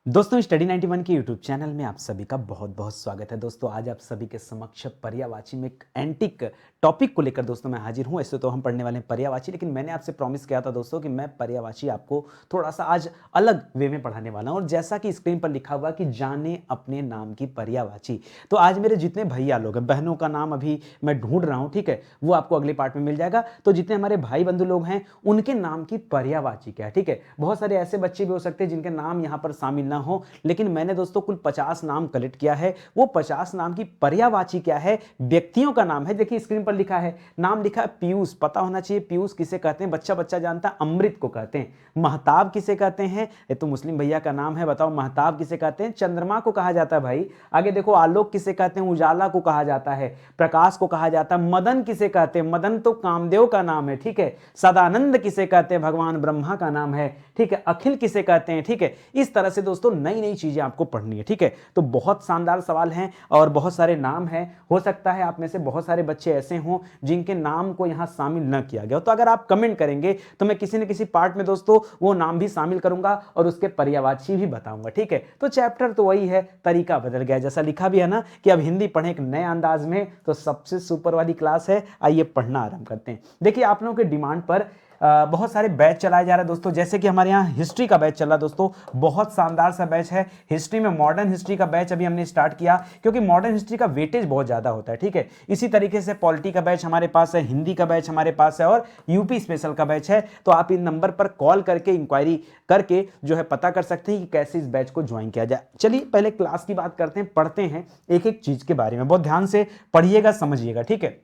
दोस्तों स्टडी 91 के YouTube channel में आप सभी का बहुत बहुत स्वागत है। दोस्तों आज आप सभी के समक्ष पर्यायवाची में एक एंटिक टॉपिक को लेकर दोस्तों मैं हाजिर हूं। ऐसे तो हम पढ़ने वाले हैं पर्यायवाची, लेकिन मैंने आपसे प्रॉमिस किया था दोस्तों कि मैं पर्यायवाची आपको थोड़ा सा आज अलग वे में पढ़ाने वाला हूं। और जैसा कि स्क्रीन पर लिखा हुआ कि जाने अपने नाम की पर्यायवाची, तो आज मेरे जितने भैया लोग हैं, बहनों का नाम अभी मैं ढूंढ रहा हूं, ठीक है, वो आपको अगले पार्ट में मिल जाएगा। तो जितने हमारे भाई बंधु लोग हैं उनके नाम की पर्यायवाची क्या है, ठीक है। बहुत सारे ऐसे बच्चे भी हो सकते हैं जिनके नाम यहाँ पर शामिल ना हो, लेकिन मैंने दोस्तों कुल 50 नाम कलेक्ट किया है। वो 50 नाम की पर्यायवाची क्या है, व्यक्तियों का नाम है। देखिए स्क्रीन पर लिखा है, नाम लिखा है पीयूष, पता होना चाहिए पीयूष किसे कहते हैं, बच्चा बच्चा जानता है। अमृत को कहते हैं। महताब किसे कहते हैं, ये तो मुस्लिम भैया का नाम है, बताओ महताब किसे कहते हैं। चंद्रमा को कहा जाता है भाई। आगे देखो आलोक किसे कहते हैं, उजाला को कहा जाता है। प्रकाश को कहा जाता है। मदन किसे कहते हैं, मदन तो कामदेव का नाम है, ठीक है। सदानंद किसे कहते हैं, भगवान ब्रह्मा का नाम है, ठीक है। अखिल किसे कहते हैं, ठीक है। इस तरह से दोस्तों नई नई चीजें आपको पढ़नी है, ठीक है। तो बहुत शानदार सवाल हैं और बहुत सारे नाम हैं। हो सकता है आप में से बहुत सारे बच्चे ऐसे हों जिनके नाम को यहां शामिल न किया गया हो, तो अगर आप कमेंट करेंगे तो मैं किसी न किसी पार्ट में दोस्तों वो नाम भी शामिल करूंगा और उसके पर्यायवाची भी बताऊंगा, ठीक है। तो चैप्टर तो वही है, तरीका बदल गया, जैसा लिखा भी है ना कि अब हिंदी पढ़ें एक नए अंदाज में। तो सबसे सुपर वाली क्लास है, आइए पढ़ना आरंभ करते हैं। देखिए आप लोगों के डिमांड पर बहुत सारे बैच चलाए जा रहे हैं दोस्तों। जैसे कि हमारे यहाँ हिस्ट्री का बैच चल रहा है दोस्तों, बहुत शानदार सा बैच है। हिस्ट्री में मॉडर्न हिस्ट्री का बैच अभी हमने स्टार्ट किया, क्योंकि मॉडर्न हिस्ट्री का वेटेज बहुत ज़्यादा होता है, ठीक है। इसी तरीके से पॉलिटी का बैच हमारे पास है, हिंदी का बैच हमारे पास है और यूपी स्पेशल का बैच है। तो आप इन नंबर पर कॉल करके इंक्वायरी करके जो है पता कर सकते हैं कि कैसे इस बैच को ज्वाइन किया जाए। चलिए पहले क्लास की बात करते हैं, पढ़ते हैं एक एक चीज के बारे में। बहुत ध्यान से पढ़िएगा, समझिएगा, ठीक है।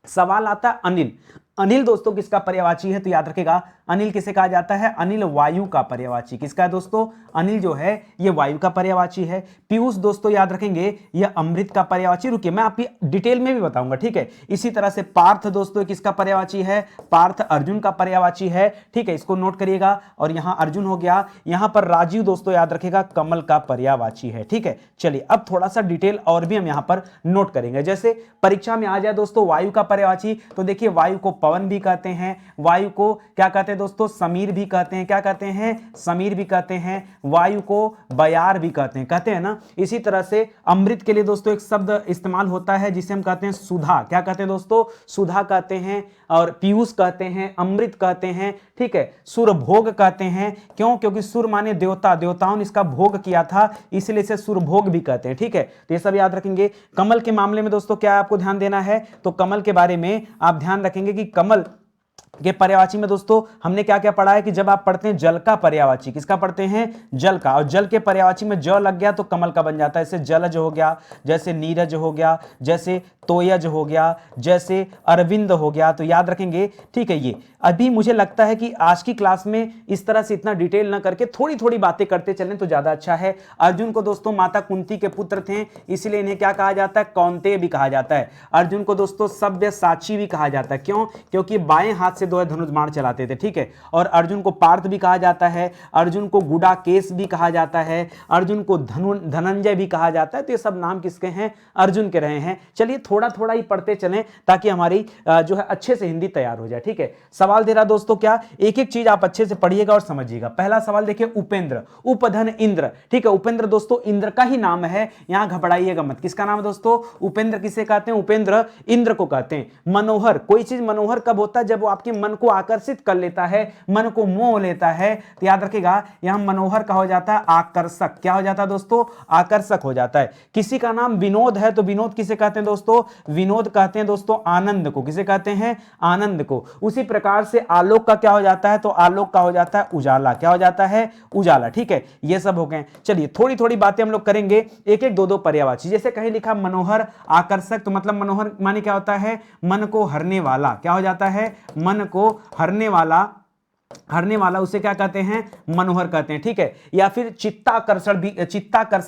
सवाल आता है अनिल। अनिल दोस्तों किसका पर्यायवाची है, तो याद रखेगा अनिल किसे कहा जाता है, अनिल वायु का पर्यायवाची। किसका है दोस्तों, अनिल जो है ये वायु का पर्यायवाची है। पीयूष दोस्तों याद रखेंगे यह अमृत का पर्यायवाची। रुकिए मैं आपकी डिटेल में भी बताऊंगा, ठीक है। इसी तरह से पार्थ दोस्तों किसका पर्यायवाची है, पार्थ अर्जुन का पर्यायवाची है, ठीक है। इसको नोट करिएगा। और यहां अर्जुन हो गया, यहां पर राजीव दोस्तों याद रखेगा कमल का पर्यायवाची है, ठीक है। चलिए अब थोड़ा सा डिटेल और भी हम यहां पर नोट करेंगे। जैसे परीक्षा में आ जाए दोस्तों वायु का पर्यायवाची, तो देखिए वायु को पवन भी कहते हैं, वायु को क्या कहते हैं दोस्तों, समीर भी कहते हैं। क्या कहते हैं, समीर भी कहते हैं। वायु को बयार भी कहते हैं ना। इसी तरह से अमृत के लिए दोस्तों एक शब्द इस्तेमाल होता है जिसे हम कहते हैं सुधा। क्या कहते हैं दोस्तों, सुधा कहते हैं। और पीयूष कहते हैं, अमृत कहते हैं, ठीक है। सुरभोग कहते हैं। क्यों, क्योंकि सुर माने देवता, देवताओं ने इसका भोग किया था, इसलिए इसे सुरभोग भी कहते हैं, ठीक है। तो ये सब याद रखेंगे। कमल के मामले में दोस्तों क्या आपको ध्यान देना है, तो कमल के बारे में आप ध्यान रखेंगे कि कमल के पर्यायवाची में दोस्तों हमने क्या क्या पढ़ा है कि जब आप पढ़ते हैं जल का पर्यायवाची, किसका पढ़ते हैं, जल का। और जल के पर्यायवाची में ज लग गया तो कमल का बन जाता है। जैसे जलज हो गया, जैसे नीरज हो गया, जैसे तोयज हो गया, जैसे अरविंद हो गया। तो याद रखेंगे, ठीक है। ये अभी मुझे लगता है कि आज की क्लास में इस तरह से इतना डिटेल ना करके थोड़ी थोड़ी बातें करते चलें तो ज्यादा अच्छा है। अर्जुन को दोस्तों माता कुंती के पुत्र थे, इसलिए इन्हें क्या कहा जाता है, कौन्तेय भी कहा जाता है। अर्जुन को दोस्तों सव्यसाची भी कहा जाता है। क्यों, क्योंकि बाएं हाथ से दो धनुष बाण चलाते थे, ठीक है। और अर्जुन को पार्थ भी कहा जाता है, अर्जुन को गुडाकेश भी कहा जाता है, अर्जुन को धनंजय भी कहा जाता है। तो ये सब नाम किसके हैं, अर्जुन के रहे हैं। चलिए थोड़ा थोड़ा ही पढ़ते चलें ताकि हमारी जो है अच्छे से हिंदी तैयार हो जाए, ठीक है। सवाल दे रहा दोस्तों क्या, एक एक चीज आप अच्छे से पढ़िएगा और समझिएगा। पहला सवाल देखिए, उपेंद्र, उपधन इंद्र, ठीक है। उपेंद्र दोस्तों इंद्र का ही नाम है, यहां घबराइएगा मत। किसका नाम है दोस्तों, उपेंद्र किसे कहते हैं, उपेंद्र इंद्र को कहते हैं। मनोहर, कोई चीज मनोहर कब होता है, जब वो आपके मन को आकर्षित कर लेता है, मन को मोह लेता है। तो याद रखिएगा यहां मनोहर का हो जाता है आकर्षक। क्या हो जाता है दोस्तों, आकर्षक हो जाता है। किसी का नाम विनोद है तो विनोद किसे कहते हैं दोस्तों, विनोद कहते हैं दोस्तों आनंद को। किसे कहते हैं, आनंद को। उसी प्रकार से आलोक का क्या हो जाता है, तो आलोक का हो जाता है उजाला। क्या हो जाता है, उजाला, ठीक है। ये सब हो गए। चलिए थोड़ी थोड़ी बातें हम लोग करेंगे, एक एक दो दो पर्यायवाची। जैसे कहीं लिखा मनोहर आकर्षक, तो मतलब मनोहर माने क्या होता है, मन को हरने वाला। क्या हो जाता है, मन को हरने वाला, हरने वाला उसे क्या कहते हैं, मनोहर कहते हैं, ठीक है। या फिर चित्ताकर्षक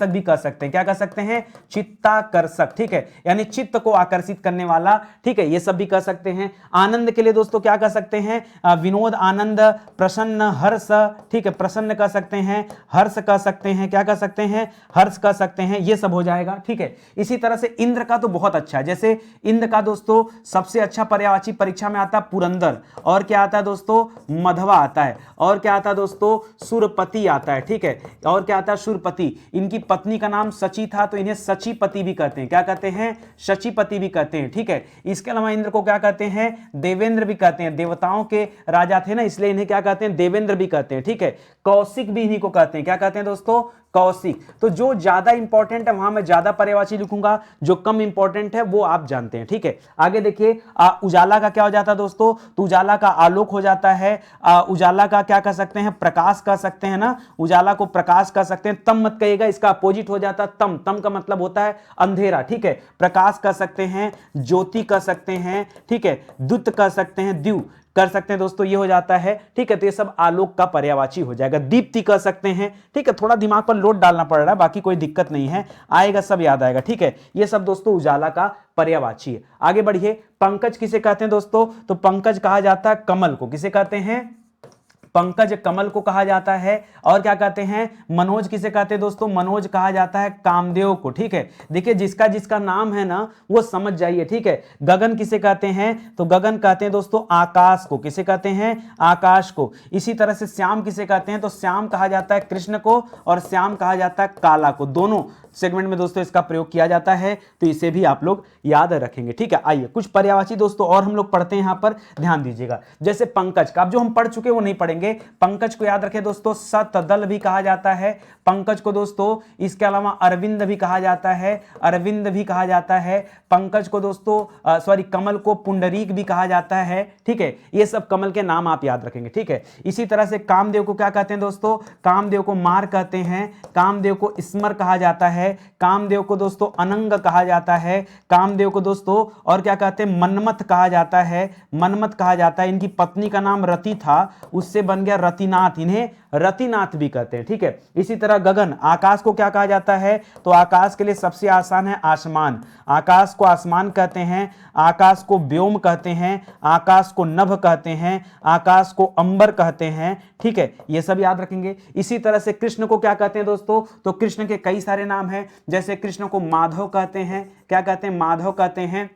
भी कह सकते हैं। क्या कह सकते हैं, चित्ताकर्षक, ठीक है। यानी चित्त को आकर्षित करने वाला, ठीक है। ये सब भी कह सकते हैं। आनंद के लिए दोस्तों क्या कह सकते हैं, विनोद, आनंद, प्रसन्न, हर्ष, ठीक है। प्रसन्न कह सकते हैं, हर्ष कह सकते हैं, क्या कह सकते हैं, हर्ष कह सकते हैं। ये सब हो जाएगा, ठीक है। इसी तरह से इंद्र का तो बहुत अच्छा है। जैसे इंद्र का दोस्तों सबसे अच्छा पर्यायवाची परीक्षा में आता है पुरंदर, और क्या आता है दोस्तों, मधवा पहलवा आता है, और क्या आता है दोस्तों, सुरपति आता है, ठीक है, और क्या आता है, सुरपति। इनकी पत्नी का नाम सची था तो इन्हें सचीपति भी कहते हैं, क्या कहते हैं, शचीपति भी कहते हैं, ठीक है। इसके अलावा इंद्र को क्या कहते हैं, देवेंद्र भी कहते हैं, देवताओं के राजा थे ना, इसलिए इन्हें क्या कहते हैं, देवेंद्र भी कहते हैं, ठीक है। कौशिक भी इन्हीं को कहते हैं, क्या कहते हैं दोस्तों, कौशिक। तो जो ज्यादा इंपॉर्टेंट है वहां मैं ज्यादा पर्यायवाची लिखूंगा, जो कम इंपॉर्टेंट है वो आप जानते हैं, ठीक है। आगे देखिए, उजाला का क्या हो जाता है दोस्तों, तो उजाला का आलोक हो जाता है, उजाला का क्या कह सकते हैं, प्रकाश कह सकते हैं ना, उजाला को प्रकाश कह सकते हैं। तम मत कहिएगा, इसका अपोजिट हो जाता है तम, तम का मतलब होता है अंधेरा, ठीक है। प्रकाश कह सकते हैं, ज्योति कह सकते हैं, ठीक है, द्युत कह सकते हैं, द्यू कर सकते हैं दोस्तों, ये हो जाता है, ठीक है। तो ये सब आलोक का पर्यायवाची हो जाएगा। दीप्ति कर सकते हैं, ठीक है, थोड़ा दिमाग पर लोड डालना पड़ रहा है, बाकी कोई दिक्कत नहीं है, आएगा सब याद आएगा, ठीक है। ये सब दोस्तों उजाला का पर्यायवाची है। आगे बढ़िए, पंकज किसे कहते हैं दोस्तों, तो पंकज कहा जाता है कमल को, किसे कहते हैं, पंकज कमल को कहा जाता है। और क्या कहते हैं, मनोज किसे कहते हैं दोस्तों, मनोज कहा जाता है कामदेव को, ठीक है। देखिए जिसका जिसका नाम है ना वो समझ जाइए, ठीक है। गगन किसे कहते हैं, तो गगन कहते हैं दोस्तों आकाश को, किसे कहते हैं, आकाश को। इसी तरह से श्याम किसे कहते हैं, तो श्याम कहा जाता है कृष्ण को, और श्याम कहा जाता है काला को। दोनों सेगमेंट में दोस्तों इसका प्रयोग किया जाता है, तो इसे भी आप लोग याद रखेंगे, ठीक है। आइए कुछ पर्यायवाची दोस्तों और हम लोग पढ़ते हैं, यहां पर ध्यान दीजिएगा। जैसे पंकज का, अब जो हम पढ़ चुके वो नहीं पढ़ेंगे। पंकज को याद रखें दोस्तों, सतदल भी कहा जाता है पंकज को दोस्तों। इसके अलावा अरविंद भी कहा जाता है, अरविंद भी कहा जाता है पंकज को दोस्तों। सॉरी, कमल को पुंडरीक भी कहा जाता है, ठीक है। ये सब कमल के नाम आप याद रखेंगे, ठीक है। इसी तरह से कामदेव को क्या कहते हैं दोस्तों, कामदेव को मार कहते हैं, कामदेव को स्मर कहा जाता है, कामदेव को दोस्तों अनंग कहा जाता है, कामदेव को दोस्तों और क्या कहते हैं, मनमथ कहा जाता है, मनमथ कहा जाता है। इनकी पत्नी का नाम रति था, उससे बन गया रतिनाथ, इन्हें रतिनाथ भी कहते हैं, ठीक है। इसी तरह गगन, आकाश को क्या कहा जाता है, तो आकाश के लिए सबसे आसान है आसमान, आकाश को आसमान कहते हैं, आकाश को व्योम कहते हैं, आकाश को नभ कहते हैं, आकाश को अंबर कहते हैं, ठीक है। ये सब याद रखेंगे। इसी तरह से कृष्ण को क्या कहते हैं दोस्तों, तो कृष्ण के कई सारे नाम हैं, जैसे कृष्ण को माधव कहते हैं, क्या कहते हैं, माधव कहते हैं।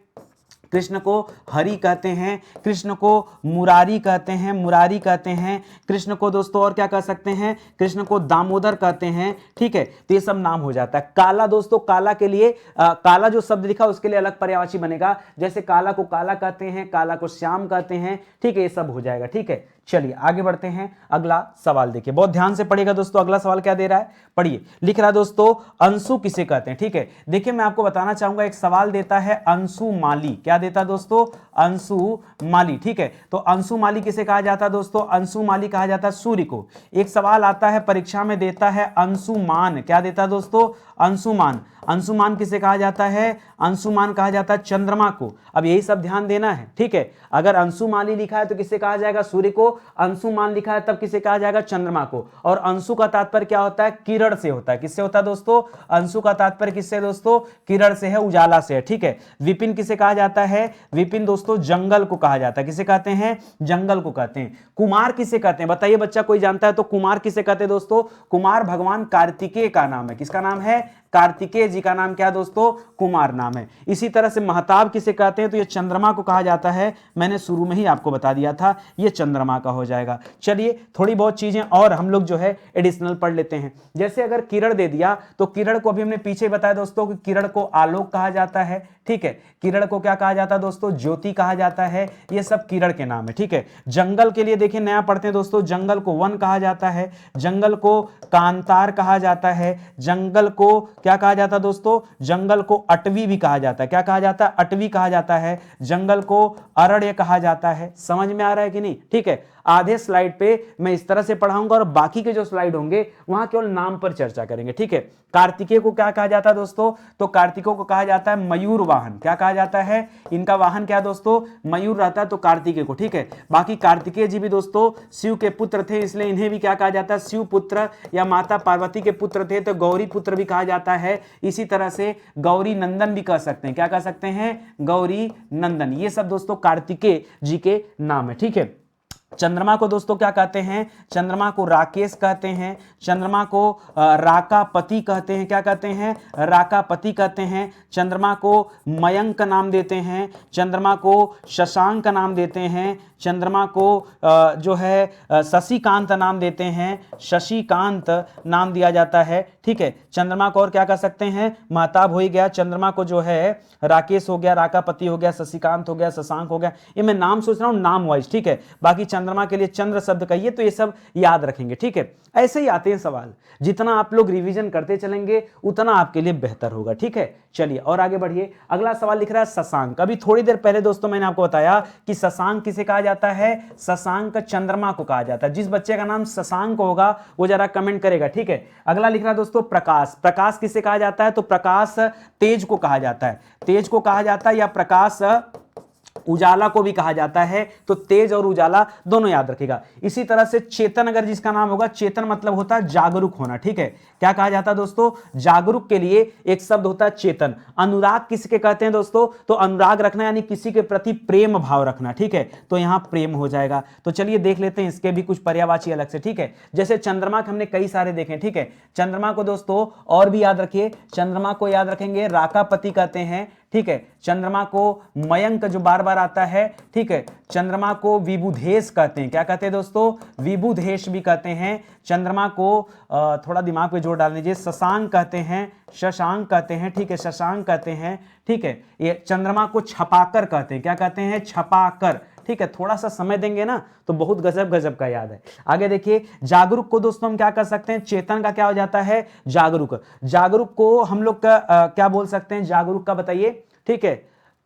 कृष्ण को हरि कहते हैं, कृष्ण को मुरारी कहते हैं, मुरारी कहते हैं। कृष्ण को दोस्तों और क्या कह सकते हैं, कृष्ण को दामोदर कहते हैं, ठीक है। तो ये सब नाम हो जाता है। काला दोस्तों, काला के लिए काला जो शब्द लिखा उसके लिए अलग पर्यायवाची बनेगा, जैसे काला को काला कहते हैं, काला को श्याम कहते हैं, ठीक है। ये सब हो जाएगा, ठीक है। चलिए आगे बढ़ते हैं। अगला सवाल देखिए, बहुत ध्यान से पढ़िएगा दोस्तों। अगला सवाल क्या दे रहा है, पढ़िए। लिख रहा है दोस्तों अंशु किसे कहते हैं, ठीक है। देखिए मैं आपको बताना चाहूंगा, एक सवाल देता है अंशु माली, क्या देता है दोस्तों, अंशु माली, ठीक है। तो अंशु माली किसे कहा जाता है दोस्तों, अंशु माली कहा जाता है सूर्य को। एक सवाल आता है परीक्षा में, देता है अंशुमान, क्या देता है दोस्तों, अंशुमान। अंशुमान किसे कहा जाता है, अंशुमान कहा जाता है चंद्रमा को। अब यही सब ध्यान देना है, ठीक है। अगर अंशुमाली लिखा है तो किसे कहा जाएगा, सूर्य को। अंशुमान लिखा है तब किसे कहा जाएगा, चंद्रमा को। और अंशु का तात्पर्य क्या होता है, किरण से होता है। किससे होता है दोस्तों, अंशु का तात्पर्य किससे दोस्तों, किरण से है, उजाला से है, ठीक है। विपिन किसे कहा जाता है, विपिन दोस्तों जंगल को कहा जाता है। किसे कहते हैं, जंगल को कहते हैं। कुमार किसे कहते हैं, बताइए बच्चा, कोई जानता है तो कुमार किसे कहते हैं दोस्तों, कुमार भगवान कार्तिकेय का नाम है। किसका नाम है, कार्तिकेय जी का नाम क्या दोस्तों, कुमार नाम है। इसी तरह से महताब किसे कहते हैं, तो ये चंद्रमा को कहा जाता है। मैंने शुरू में ही आपको बता दिया था, ये चंद्रमा का हो जाएगा। चलिए थोड़ी बहुत चीजें और हम लोग जो है एडिशनल पढ़ लेते हैं। जैसे अगर किरण दे दिया तो किरण को अभी हमने पीछे बताया दोस्तों कि किरण को आलोक कहा जाता है, ठीक है। किरण को क्या कहा जाता है दोस्तों, ज्योति कहा जाता है। ये सब किरण के नाम है, ठीक है। जंगल के लिए देखिए नया पढ़ते हैं दोस्तों, जंगल को वन कहा जाता है, जंगल को कांतार कहा जाता है, जंगल को क्या कहा जाता है दोस्तों, जंगल को अटवी भी कहा जाता है। क्या कहा जाता है, अटवी कहा जाता है। जंगल को अरण्य कहा जाता है। समझ में आ रहा है कि नहीं, ठीक है। आधे स्लाइड पे मैं इस तरह से पढ़ाऊंगा और बाकी के जो स्लाइड होंगे वहां केवल नाम पर चर्चा करेंगे, ठीक है। कार्तिकेय को क्या कहा जाता है दोस्तों, तो कार्तिकों को कहा जाता है मयूर वाहन। क्या कहा जाता है, इनका वाहन क्या दोस्तों, मयूर रहता है, तो कार्तिकेय को, ठीक है। बाकी कार्तिकेय जी भी दोस्तों शिव के पुत्र थे, इसलिए इन्हें भी क्या कहा जाता है, शिव पुत्र, या माता पार्वती के पुत्र थे तो गौरी पुत्र भी कहा जाता है। इसी तरह से गौरी नंदन भी कह सकते हैं। क्या कह सकते हैं, गौरी नंदन। ये सब दोस्तों कार्तिकेय जी के नाम है, ठीक है। चंद्रमा को दोस्तों क्या कहते हैं, चंद्रमा को राकेश कहते हैं, चंद्रमा को राकापति कहते हैं। क्या कहते हैं, राकापति कहते हैं। चंद्रमा को मयंक नाम देते हैं, चंद्रमा को शशांक नाम देते हैं, चंद्रमा को जो है शशिकांत नाम देते हैं, शशिकांत नाम दिया जाता है। ठीक है, चंद्रमा को और क्या कर सकते हैं, महताब हो ही गया। चंद्रमा को जो है राकेश हो गया, राकापति हो गया, शशिकांत हो गया, शशांक हो गया। ये मैं नाम सोच रहा हूं नाम वाइज। ठीक है, बाकी चंद्रमा के लिए चंद्र शब्द कहिए तो ये सब याद रखेंगे। ठीक है, ऐसे ही आते हैं सवाल, जितना आप लोग रिवीजन करते चलेंगे उतना आपके लिए बेहतर होगा। ठीक है, चलिए और आगे बढ़िए। अगला सवाल लिख रहा है शशांक। अभी थोड़ी देर पहले दोस्तों मैंने आपको बताया कि शशांक किसे कहा जाता है, शशांक चंद्रमा को कहा जाता है। जिस बच्चे का नाम शशांक होगा वो जरा कमेंट करेगा। ठीक है, अगला लिख रहा है दोस्तों प्रकाश। प्रकाश किसे कहा जाता है, तो प्रकाश तेज को कहा जाता है, तेज को कहा जाता है, या प्रकाश उजाला को भी कहा जाता है। तो तेज और उजाला दोनों याद रखेगा। इसी तरह से चेतन, अगर जिसका नाम होगा, चेतन मतलब होता है जागरूक होना। ठीक है, क्या कहा जाता है दोस्तों, जागरूक के लिए एक शब्द होता है चेतन। अनुराग किसके कहते हैं दोस्तों, तो अनुराग रखना यानी किसी के प्रति प्रेम भाव रखना। ठीक है, तो यहां प्रेम हो जाएगा। तो चलिए देख लेते हैं इसके भी कुछ पर्यायवाची अलग से। ठीक है, जैसे चंद्रमा के हमने कई सारे देखे। ठीक है, चंद्रमा को दोस्तों और भी याद रखिए, चंद्रमा को याद रखेंगे राकापति कहते हैं। ठीक है, चंद्रमा को मयंक जो बार बार आता है। ठीक है, चंद्रमा को विबुधेश कहते हैं। क्या कहते हैं दोस्तों, विबुधेश भी कहते हैं। चंद्रमा को थोड़ा दिमाग पे जोर डाल दीजिए, शशांक कहते हैं, शशांक कहते हैं। ठीक है, शशांक कहते हैं। ठीक है, ये चंद्रमा को छपाकर कहते हैं। क्या कहते हैं, छपाकर। ठीक है, थोड़ा सा समय देंगे ना तो बहुत गजब गजब का याद है। आगे देखिए, जागरूक को दोस्तों हम क्या कर सकते हैं, चेतन का क्या हो जाता है, जागरूक। जागरूक को हम लोग का क्या बोल सकते हैं, जागरूक का बताइए। ठीक है,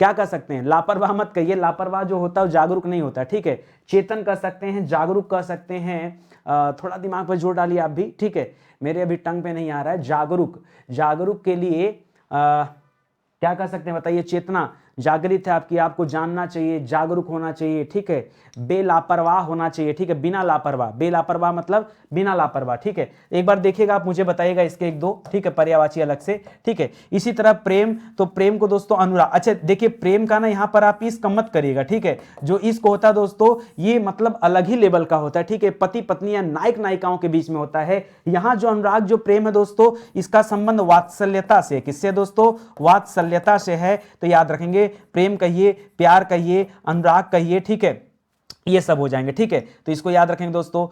क्या कर सकते हैं, लापरवाह मत कहिए, लापरवाह जो होता है वो जागरूक नहीं होता। ठीक है, चेतन कर सकते हैं, जागरूक कर सकते हैं। थोड़ा दिमाग पर जोर डालिए आप भी। ठीक है, मेरे अभी टंग पे नहीं आ रहा है। जागरूक, जागरूक के लिए क्या कर सकते हैं बताइए, चेतना जागृत है आपकी, आपको जानना चाहिए, जागरूक होना चाहिए। ठीक है, बेलापरवाह होना चाहिए। ठीक है, बिना लापरवाह, बेलापरवाह मतलब बिना लापरवाह। ठीक है, एक बार देखिएगा आप, मुझे बताइएगा इसके एक दो। ठीक है, पर्यायवाची अलग से। ठीक है, इसी तरह प्रेम, तो प्रेम को दोस्तों अनुराग। अच्छा देखिए, प्रेम का ना यहां पर आप इसका मत करिएगा। ठीक है, जो इसको होता है दोस्तों ये मतलब अलग ही लेवल का होता है। ठीक है, पति पत्नी या नायक नायिकाओं के बीच में होता है। यहां जो अनुराग जो प्रेम है दोस्तों, इसका संबंध वात्सल्यता से, किससे दोस्तों, वात्सल्यता से है। तो याद रखेंगे, प्रेम कहिए, प्यार कहिए, अनुराग कहिए। ठीक है, ये सब हो जाएंगे। ठीक है, तो इसको याद रखेंगे दोस्तों।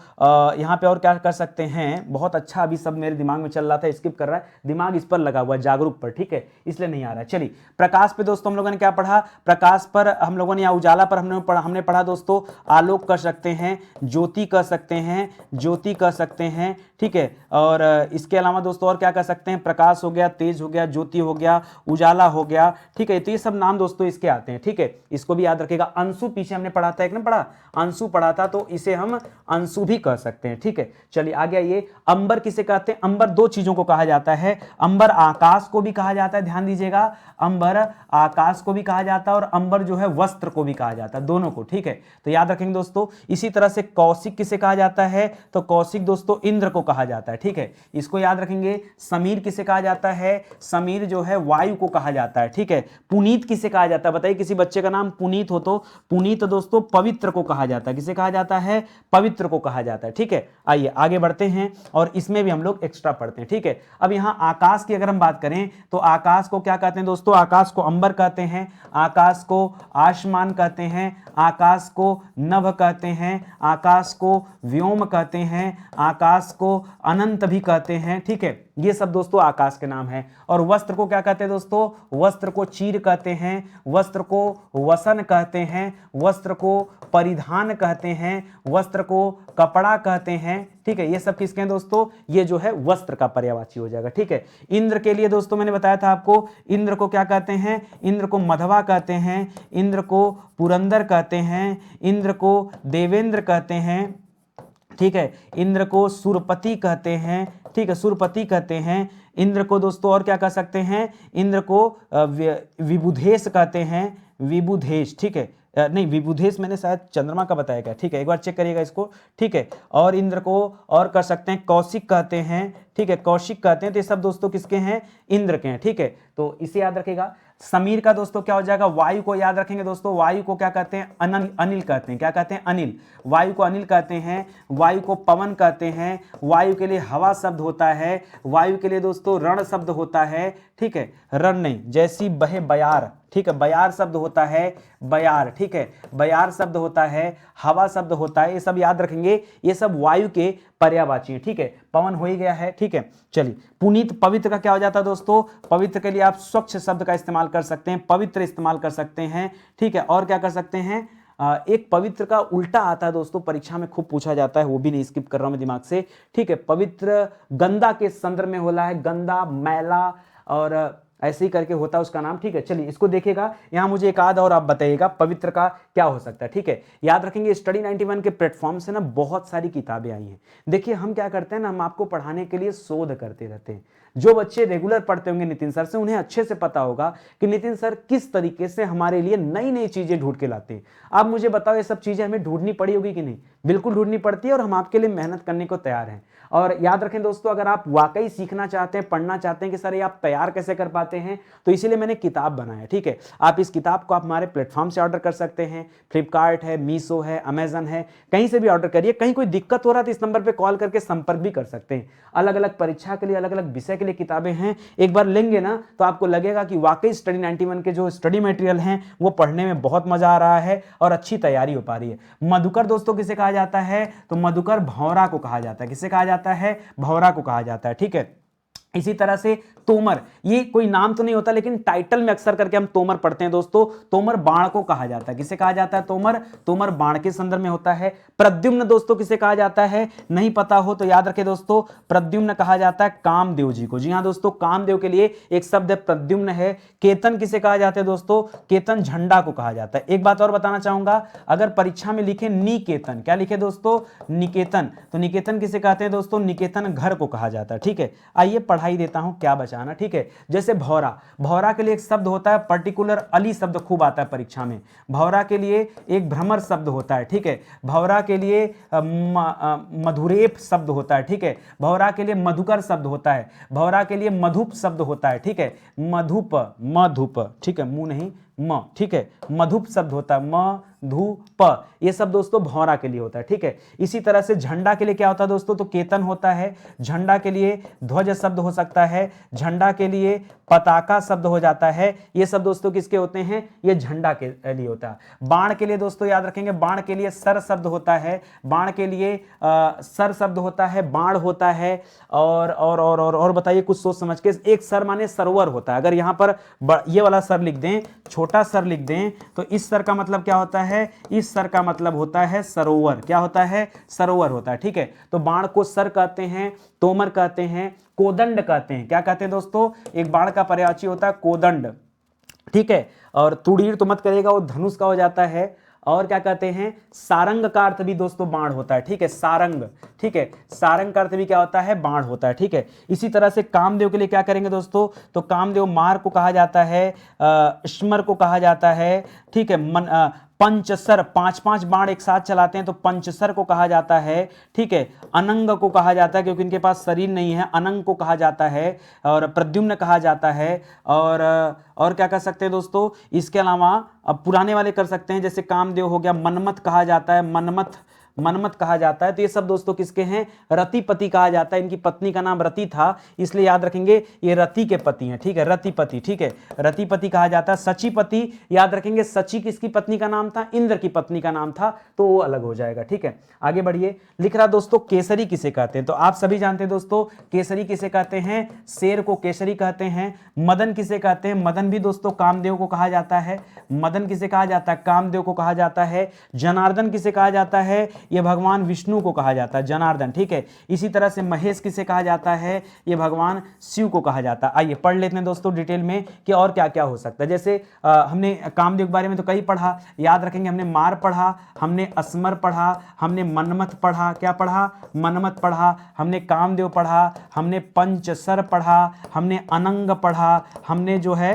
यहाँ पे और क्या कर सकते हैं, बहुत अच्छा अभी सब मेरे दिमाग में चल रहा था, स्किप कर रहा है, दिमाग इस पर लगा हुआ है, जागरूक पर। ठीक है, इसलिए नहीं आ रहा है। चलिए, प्रकाश पे दोस्तों हम लोगों ने क्या पढ़ा, प्रकाश पर हम लोगों ने, या उजाला पर हमने पढ़ा दोस्तों, आलोक कर सकते हैं, ज्योति कर सकते हैं, ज्योति कर सकते हैं। ठीक है, और इसके अलावा दोस्तों और क्या कर सकते हैं, प्रकाश हो गया, तेज हो गया, ज्योति हो गया, उजाला हो गया। ठीक है, तो ये सब नाम दोस्तों इसके आते हैं। ठीक है, इसको भी याद रखेगा। अंशु पीछे हमने पढ़ा था, एक ने पढ़ा, अंशु पढ़ा था, तो इसे हम अंशु भी कह सकते हैं। ठीक है, चलिए आगे आइए। अंबर किसे कहते हैं, अंबर दो चीजों को कहा जाता है। अंबर आकाश को भी कहा जाता है, ध्यान दीजिएगा, अंबर आकाश को भी कहा जाता है और अंबर जो है वस्त्र को भी कहा जाता है, दोनों को। ठीक है, तो याद रखेंगे दोस्तों। इसी तरह से कौशिक किसे कहा जाता है, तो कौशिक दोस्तों इंद्र को कहा जाता है। ठीक है, इसको याद रखेंगे। समीर किसे कहा जाता है, समीर जो है वायु को कहा जाता है। ठीक है, पुनीत किसे कहा जाता है बताइए, किसी बच्चे का नाम पुनीत हो तो पुनीत दोस्तों पवित्र को कहा जाता है। किसे कहा जाता है, पवित्र को कहा जाता है। ठीक है, आइए आगे बढ़ते हैं और इसमें भी हम लोग एक्स्ट्रा पढ़ते हैं। ठीक है, अब यहां आकाश की अगर हम बात करें तो आकाश को क्या कहते हैं दोस्तों, आकाश को अंबर कहते हैं, आकाश को आसमान कहते हैं, आकाश को नभ कहते हैं, आकाश को व्योम कहते हैं, आकाश को अनंत भी कहते हैं। ठीक है, ये सब दोस्तों आकाश के नाम हैं। और वस्त्र को क्या कहते हैं दोस्तों, वस्त्र को चीर कहते हैं, वस्त्र को वसन कहते हैं, वस्त्र को परिधान कहते हैं, वस्त्र को कपड़ा कहते हैं। ठीक है, ये सब किसके हैं दोस्तों, ये जो है वस्त्र का पर्यायवाची हो जाएगा। ठीक है, इंद्र के लिए दोस्तों मैंने बताया था आपको, इंद्र को क्या कहते हैं, इंद्र को मधवा कहते हैं, इंद्र को पुरंदर कहते हैं, इंद्र को देवेंद्र कहते हैं। ठीक है, इंद्र को सुरपति कहते हैं। ठीक है, सुरपति कहते हैं। इंद्र को दोस्तों और क्या कह सकते हैं, इंद्र को विबुधेश कहते हैं, विबुधेश। ठीक है, नहीं विबुधेश मैंने शायद चंद्रमा का बताया क्या। ठीक है, एक बार चेक करिएगा इसको। ठीक है, और इंद्र को और कर सकते हैं कौशिक कहते हैं। ठीक है, कौशिक कहते हैं। तो ये सब दोस्तों किसके हैं, इंद्र के हैं। ठीक है, तो इसे याद रखेगा। समीर का दोस्तों क्या हो जाएगा, वायु को याद रखेंगे दोस्तों, वायु को क्या कहते हैं, अनिल कहते हैं। क्या कहते हैं, अनिल। वायु को अनिल कहते हैं, वायु को पवन कहते हैं, वायु के लिए हवा शब्द होता है, वायु के लिए दोस्तों रण शब्द होता है, ठीक है, रण नहीं, जैसी बहे बयार, ठीक है, बयार शब्द होता है, बयार, ठीक है, बयार शब्द होता है, हवा शब्द होता है, ये सब याद रखेंगे, ये सब वायु के पर्यायवाची हैं, ठीक है। पवन हो ही गया है, ठीक है। चलिए, पुनीत, पवित्र का क्या हो जाता है दोस्तों, पवित्र के लिए आप स्वच्छ शब्द का इस्तेमाल कर सकते हैं, पवित्र इस्तेमाल कर सकते हैं, ठीक है। और क्या कर सकते हैं, एक पवित्र का उल्टा आता है दोस्तों, परीक्षा में खूब पूछा जाता है, वो भी नहीं स्किप कर रहा हूं मैं दिमाग से, ठीक है। पवित्र गंदा के संदर्भ में होला है, गंदा, मैला और ऐसे ही करके होता है उसका नाम, ठीक है। चलिए इसको देखिएगा, यहां मुझे एक आध और आप बताइएगा पवित्र का क्या हो सकता है, ठीक है। याद रखेंगे स्टडी 91 के प्लेटफॉर्म से ना बहुत सारी किताबें आई हैं। देखिए हम क्या करते हैं ना, हम आपको पढ़ाने के लिए शोध करते रहते हैं। जो बच्चे रेगुलर पढ़ते होंगे नितिन सर से, उन्हें अच्छे से पता होगा कि नितिन सर किस तरीके से हमारे लिए नई नई चीजें ढूंढ के लाते हैं। आप मुझे बताओ, ये सब चीजें हमें ढूंढनी पड़ी होगी कि नहीं? बिल्कुल ढूंढनी पड़ती है, और हम आपके लिए मेहनत करने को तैयार हैं। और याद रखें दोस्तों, अगर आप वाकई सीखना चाहते हैं, पढ़ना चाहते हैं कि सर ये आप तैयार कैसे कर पाते हैं, तो इसीलिए मैंने किताब बनाया, ठीक है। आप इस किताब को आप हमारे प्लेटफॉर्म से ऑर्डर कर सकते हैं, फ्लिपकार्ट है, मीशो है, अमेजन है, कहीं से भी ऑर्डर करिए। कहीं कोई दिक्कत हो रहा है तो इस नंबर पर कॉल करके संपर्क भी कर सकते हैं। अलग अलग परीक्षा के लिए, अलग अलग विषय के लिए किताबें हैं। एक बार लेंगे ना तो आपको लगेगा कि वाकई स्टडी 91 के जो स्टडी मटेरियल हैं वो पढ़ने में बहुत मजा आ रहा है और अच्छी तैयारी हो पा रही है। मधुकर दोस्तों किसे कहा जाता है, तो मधुकर भौरा को कहा जाता है। किसे कहा जाता है, भौरा को कहा जाता है, ठीक है। इसी तरह से तोमर, ये कोई नाम तो नहीं होता लेकिन टाइटल में अक्सर करके हम तोमर पढ़ते हैं दोस्तों। तोमर बाण को कहा जाता है। किसे कहा जाता है, तोमर, तोमर बाण के संदर्भ में होता है। प्रद्युम्न दोस्तों किसे कहा जाता है, नहीं पता हो तो याद रखें दोस्तों, प्रद्युम्न कहा जाता है कामदेव जी को। जी हां दोस्तों, कामदेव के लिए एक शब्द प्रद्युम्न है। केतन किसे कहा जाता है दोस्तों, केतन झंडा को कहा जाता है। एक बात और बताना चाहूंगा, अगर परीक्षा में लिखे निकेतन, क्या लिखे दोस्तों, निकेतन, तो निकेतन किसे कहते हैं दोस्तों, निकेतन घर को कहा जाता है, ठीक है। आइए पढ़ाई देता हूं, क्या बचाना, ठीक है। जैसे भौरा, भौरा के लिए एक शब्द होता है पर्टिकुलर, अली शब्द खूब आता है परीक्षा में। भौरा के लिए एक भ्रमर शब्द होता है, ठीक है। भौरा के लिए मधुरेप शब्द होता है, ठीक है। भौरा के लिए मधुकर शब्द होता है। भौरा के लिए मधुप शब्द होता है, ठीक है। मधुप, मधुप, ठीक है, मुंह नहीं म, ठीक है। मधुप शब्द होता है, मधुप, ये सब दोस्तों भौरा के लिए होता है, ठीक है। इसी तरह से झंडा के लिए क्या होता है दोस्तों, तो केतन होता है। झंडा के लिए ध्वज शब्द हो सकता है। झंडा के लिए पताका शब्द हो जाता है। ये सब दोस्तों किसके होते हैं, ये झंडा के लिए होता है। बाण के लिए दोस्तों याद रखेंगे, बाण के लिए सर शब्द होता है। बाण के लिए सर शब्द होता है, बाण होता है। और बताइए कुछ सोच समझ के। एक सर माने सरोवर होता है। अगर यहां पर ये वाला सर लिख दें, छोटा सर लिख दें, तो इस सर का मतलब क्या होता है, इस सर का मतलब होता है सरोवर। क्या होता है, सरोवर होता है, ठीक है। तो बाण को सर कहते हैं, तोमर कहते हैं, कोदंड कहते हैं। क्या कहते हैं दोस्तों, एक बाण का पर्यायवाची होता है कोदंड, ठीक है। और तुड़ीर तो मत करेगा, वो धनुष का हो जाता है। और क्या कहते हैं, सारंग का अर्थ भी दोस्तों बाण होता है, ठीक है, सारंग, ठीक है। सारंग का अर्थ भी क्या होता है, बाण होता है, ठीक है। इसी तरह से कामदेव के लिए क्या करेंगे दोस्तों, तो कामदेव मार को कहा जाता है, स्मर को कहा जाता है, ठीक है। पंचसर, पांच पांच बाण एक साथ चलाते हैं तो पंचसर को कहा जाता है, ठीक है। अनंग को कहा जाता है क्योंकि इनके पास शरीर नहीं है, अनंग को कहा जाता है। और प्रद्युम्न कहा जाता है। और क्या कर सकते हैं दोस्तों, इसके अलावा अब पुराने वाले कर सकते हैं, जैसे कामदेव हो गया, मनमथ कहा जाता है, मनमथ, मनमथ कहा जाता है। तो ये सब दोस्तों किसके हैं, रतिपति कहा जाता है। इनकी पत्नी का नाम रति था, इसलिए याद रखेंगे ये रति के पति हैं, ठीक है, रतिपति, ठीक है, रतिपति कहा जाता है। सचीपति, याद रखेंगे सची किसकी पत्नी का नाम था, इंद्र की पत्नी का नाम था, तो वो अलग हो जाएगा, ठीक है। आगे बढ़िए, लिख रहा दोस्तों केसरी किसे कहते हैं, तो आप सभी जानते हैं दोस्तों केसरी किसे कहते हैं, शेर को केसरी कहते हैं। मदन किसे कहते हैं, मदन भी दोस्तों कामदेव को कहा जाता है। मदन किसे कहा जाता है, कामदेव को कहा जाता है। जनार्दन किसे कहा जाता है, ये भगवान विष्णु को कहा जाता है, जनार्दन, ठीक है। इसी तरह से महेश किसे कहा जाता है, ये भगवान शिव को कहा जाता है। आइए पढ़ लेते हैं दोस्तों डिटेल में कि और क्या क्या हो सकता है। जैसे हमने कामदेव के बारे में तो कई पढ़ा, याद रखेंगे, हमने मार पढ़ा, हमने अस्मर पढ़ा, हमने मनमथ पढ़ा, क्या पढ़ा, मनमथ पढ़ा, हमने कामदेव पढ़ा, हमने पंचसर पढ़ा, हमने अनंग पढ़ा, हमने जो है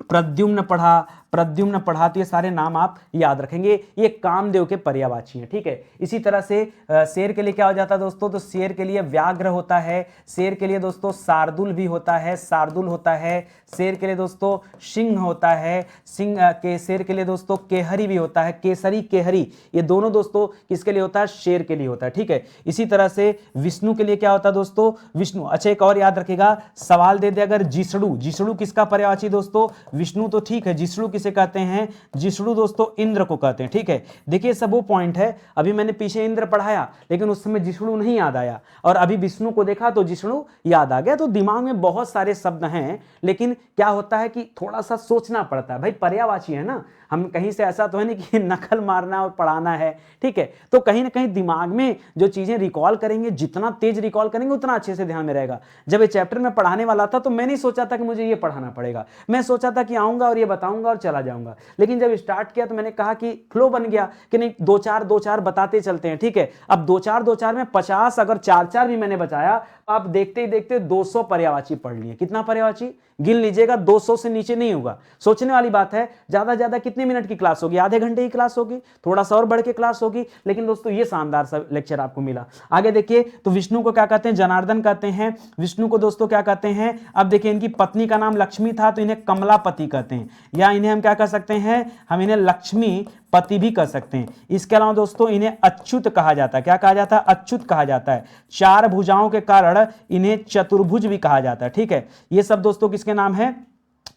प्रद्युम्न पढ़ा, प्रद्युम्न, प्रहलाद, ये सारे नाम आप याद रखेंगे, ये कामदेव के पर्यायवाची हैं। ठीक है, इसी तरह से शेर के लिए क्या हो जाता है दोस्तों, तो शेर के लिए व्याघ्र होता है, शेर के लिए दोस्तों शार्दुल भी होता है, शार्दुल होता है, शेर के लिए दोस्तों सिंह होता है, सिंह के शेर के लिए दोस्तों केहरी भी होता है, केसरी, केहरी, ये दोनों दोस्तों किसके लिए होता है, शेर के लिए होता है। ठीक है, इसी तरह से विष्णु के लिए क्या होता है दोस्तों, विष्णु। अच्छा, एक और याद रखिएगा, सवाल दे दे अगर जिष्णु, जिष्णु किसका पर्यायवाची दोस्तों, विष्णु तो ठीक है, जिष्णु किसे कहते हैं, जिष्णु दोस्तों इंद्र को कहते हैं। ठीक है, देखिए सब वो पॉइंट है, अभी मैंने पीछे इंद्र पढ़ाया लेकिन उस समय जिष्णु नहीं याद आया, और अभी विष्णु को देखा तो जिष्णु याद आ गया। तो दिमाग में बहुत सारे शब्द हैं, लेकिन क्या होता है कि थोड़ा सा सोचना पड़ता है, भाई पर्यायवाची है ना, हम कहीं से ऐसा तो है नहीं कि नकल मारना और पढ़ाना है। ठीक है, तो कहीं ना कहीं दिमाग में जो चीजें रिकॉल करेंगे, जितना तेज रिकॉल करेंगे उतना अच्छे से ध्यान में रहेगा। जब ये चैप्टर में पढ़ाने वाला था तो मैं नहीं सोचा था कि मुझे ये पढ़ाना पड़ेगा, मैं सोचा था कि आऊंगा और ये बताऊंगा और चला जाऊंगा, लेकिन जब स्टार्ट किया तो मैंने कहा कि फ्लो बन गया कि नहीं, दो चार बताते चलते हैं। ठीक है, अब दो चार में 50, अगर चार भी मैंने बचाया, आप देखते ही देखते 200 पर्यायवाची पढ़ लिए। कितना पर्यायवाची गिन लीजिएगा, 200 से नीचे नहीं होगा। सोचने वाली बात है, ज्यादा ज्यादा कितने मिनट की क्लास होगी, आधे घंटे की क्लास होगी, थोड़ा सा और बढ़ के क्लास होगी, लेकिन दोस्तों ये शानदार सा लेक्चर आपको मिला। आगे देखिए, तो विष्णु को क्या कहते हैं, जनार्दन कहते हैं। विष्णु को दोस्तों क्या कहते हैं, अब देखिए इनकी पत्नी का नाम लक्ष्मी था तो इन्हें कमलापति कहते हैं, या इन्हें हम क्या कह सकते हैं, हम इन्हें लक्ष्मी पति भी कह सकते हैं। इसके अलावा दोस्तों इन्हें अच्युत कहा जाता है। क्या कहा जाता है, अच्युत कहा जाता है। चार भुजाओं के कारण इन्हें चतुर्भुज भी कहा जाता है। ठीक है, ये सब दोस्तों किसके नाम है,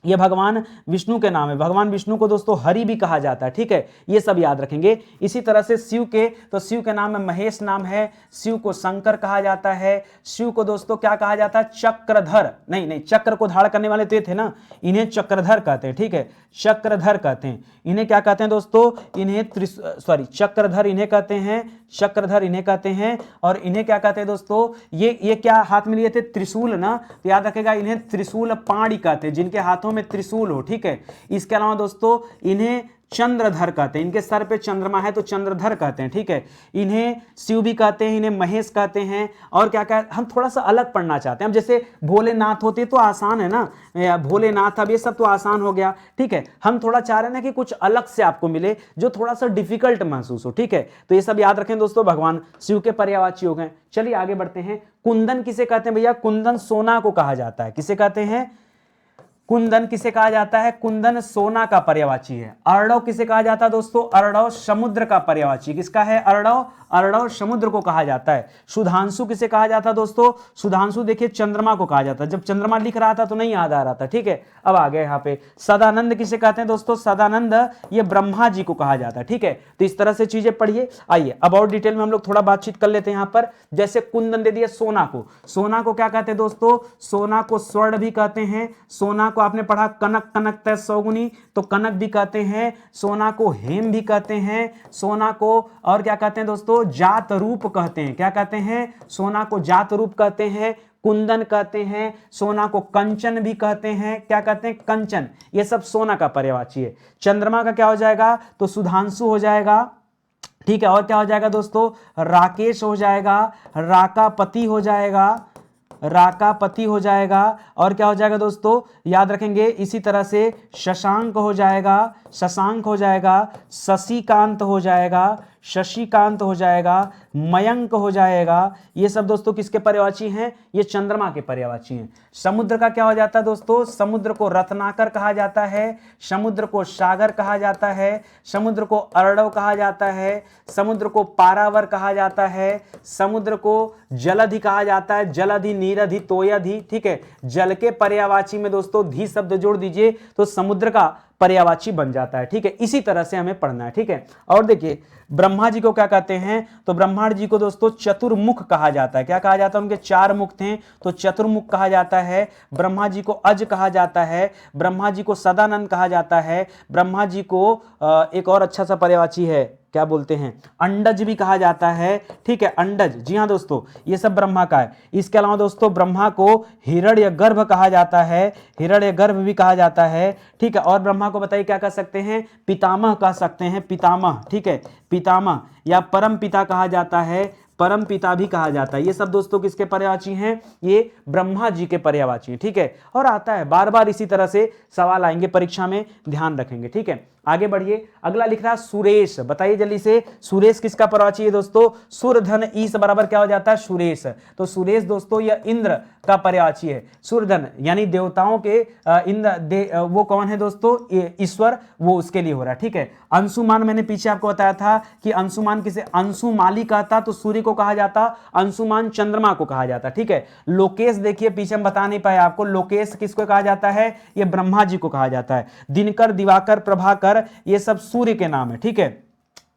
ये भगवान विष्णु के नाम है। भगवान विष्णु को दोस्तों हरि भी कहा जाता है। ठीक है, ये सब याद रखेंगे। इसी तरह से शिव के, तो शिव के नाम में महेश नाम है, शिव को शंकर कहा जाता है। शिव को दोस्तों क्या कहा जाता है, चक्रधर, नहीं, चक्र को धारण करने वाले तो ये थे ना, इन्हें चक्रधर कहते हैं। ठीक है, चक्रधर कहते हैं। इन्हें क्या कहते हैं दोस्तों, इन्हें चक्रधर इन्हें कहते हैं, चक्रधर इन्हें कहते हैं। और इन्हें क्या कहते हैं दोस्तों, ये क्या हाथ में लिए थे, त्रिशूल ना, तो याद रखेगा इन्हें त्रिशूल पाणी कहते हैं, जिनके हाथों में त्रिशूल हो। ठीक है, इसके अलावा दोस्तों इन्हें चंद्रधर कहते हैं, इनके सर पे चंद्रमा है तो चंद्रधर कहते हैं। ठीक है, इन्हें शिव भी कहते हैं, इन्हें महेश कहते हैं। और क्या क्या हम थोड़ा सा अलग पढ़ना चाहते हैं, हम जैसे भोलेनाथ होते तो आसान है ना, भोलेनाथ, अब ये सब तो आसान हो गया। ठीक है, हम थोड़ा चाह रहे हैं ना कि कुछ अलग से आपको मिले जो थोड़ा सा डिफिकल्ट महसूस हो। ठीक है, तो ये सब याद रखें दोस्तों, भगवान शिव के पर्यायवाची हो गए। चलिए आगे बढ़ते हैं। कुंदन किसे कहते हैं भैया, कुंदन सोना को कहा जाता है। किसे कहते हैं, कुंदन किसे कहा जाता है, कुंदन सोना का पर्यायवाची है। अर्णव किसे कहा जाता है दोस्तों, अर्णव समुद्र का पर्यायवाची। किसका है, अर्णव, अर्णव समुद्र को कहा जाता है। सुधांशु किसे कहा जाता है दोस्तों, सुधांशु देखिए चंद्रमा को कहा जाता है। जब चंद्रमा लिख रहा था तो नहीं याद आ रहा था। ठीक है, अब आ गए यहाँ पे। सदानंद किसे कहते हैं दोस्तों, सदानंद ये ब्रह्मा जी को कहा जाता है। ठीक है, तो इस तरह से चीजें पढ़िए। आइए अब और डिटेल में हम लोग थोड़ा बातचीत कर लेते हैं। यहाँ पर जैसे कुंदन दे दिया सोना को, सोना को क्या कहते हैं दोस्तों, सोना को स्वर्ण भी कहते हैं। सोना को आपने पढ़ा कनक, कनक तय सौगुनी, तो कनक भी कहते हैं। सोना को हेम भी कहते हैं। सोना को और क्या कहते हैं दोस्तों, जात रूप कहते हैं। क्या कहते हैं, सोना को जात रूप कहते हैं, कुंदन कहते हैं। सोना को कंचन भी कहते हैं। क्या कहते हैं, कंचन। ये सब सोना का पर्यायवाची है। चंद्रमा का क्या हो जाएगा, तो सुधांशु हो जाएगा। ठीक है, और क्या हो जाएगा दोस्तों, राकेश हो जाएगा, राकापति हो जाएगा, राकापति हो जाएगा। और क्या हो जाएगा दोस्तों, याद रखेंगे, इसी तरह से शशांक हो जाएगा, शशांक हो जाएगा, शशिकांत हो जाएगा, शशिकांत हो जाएगा, मयंक हो जाएगा। ये सब दोस्तों किसके पर्यायवाची हैं, ये चंद्रमा के पर्यायवाची हैं। समुद्र का क्या हो जाता है दोस्तों, समुद्र को रत्नाकर कहा जाता है, समुद्र को सागर कहा जाता है, समुद्र को अर्णव कहा जाता है, समुद्र को पारावर कहा जाता है, समुद्र को जलधि कहा जाता है, जलधि, नीरधि, तोयधि। ठीक है, जल के पर्यायवाची में दोस्तों धी शब्द जोड़ दीजिए तो समुद्र का पर्यायवाची बन जाता है। ठीक है, इसी तरह से हमें पढ़ना है। ठीक है, और देखिए ब्रह्मा जी को क्या कहते हैं, तो ब्रह्मा जी को दोस्तों चतुर्मुख कहा जाता है। क्या कहा जाता है, उनके चार मुख थे तो चतुर्मुख कहा जाता है। ब्रह्मा जी को अज कहा जाता है, ब्रह्मा जी को सदानंद कहा जाता है। ब्रह्मा जी को एक और अच्छा सा पर्यायवाची है, क्या बोलते हैं, अंडज भी कहा जाता है। ठीक है, अंडज, जी हाँ दोस्तों, ये सब ब्रह्मा का है। इसके अलावा दोस्तों ब्रह्मा को हिरण्यगर्भ कहा जाता है, हिरण्यगर्भ भी कहा जाता है। ठीक है, और ब्रह्मा को बताइए क्या कह सकते हैं, पितामह कह सकते हैं, पितामह। ठीक है, पितामह या परम पिता कहा जाता है, परम पिता भी कहा जाता है। ये सब दोस्तों किसके पर्यायवाची हैं? ये ब्रह्मा जी के पर्यायवाची हैं, ठीक है। और आता है बार बार इसी तरह से सवाल आएंगे परीक्षा में, ध्यान रखेंगे, ठीक है। आगे बढ़िए, अगला लिख रहा है सुरेश। बताइए जल्दी से, सुरेश किसका पर्यायवाची है दोस्तों? सुरधन ईस बराबर क्या हो जाता है? सुरेश। तो सुरेश दोस्तों यह इंद्र का पर्यायवाची है। सुरधन यानी देवताओं के इंद्र, वो कौन है दोस्तों? ईश्वर, वो उसके लिए हो रहा है, ठीक है। अंशुमान मैंने पीछे आपको बताया था कि अंशुमान किसे अंशुमाली कहता, तो सूर्य को कहा जाता, अंशुमान चंद्रमा को कहा जाता, ठीक है। लोकेश देखिए पीछे हम बता नहीं पाए आपको, लोकेश किसको कहा जाता है? ये ब्रह्मा जी को कहा जाता है। दिनकर, दिवाकर, प्रभाकर, ये सब सूर्य के नाम है, ठीक है।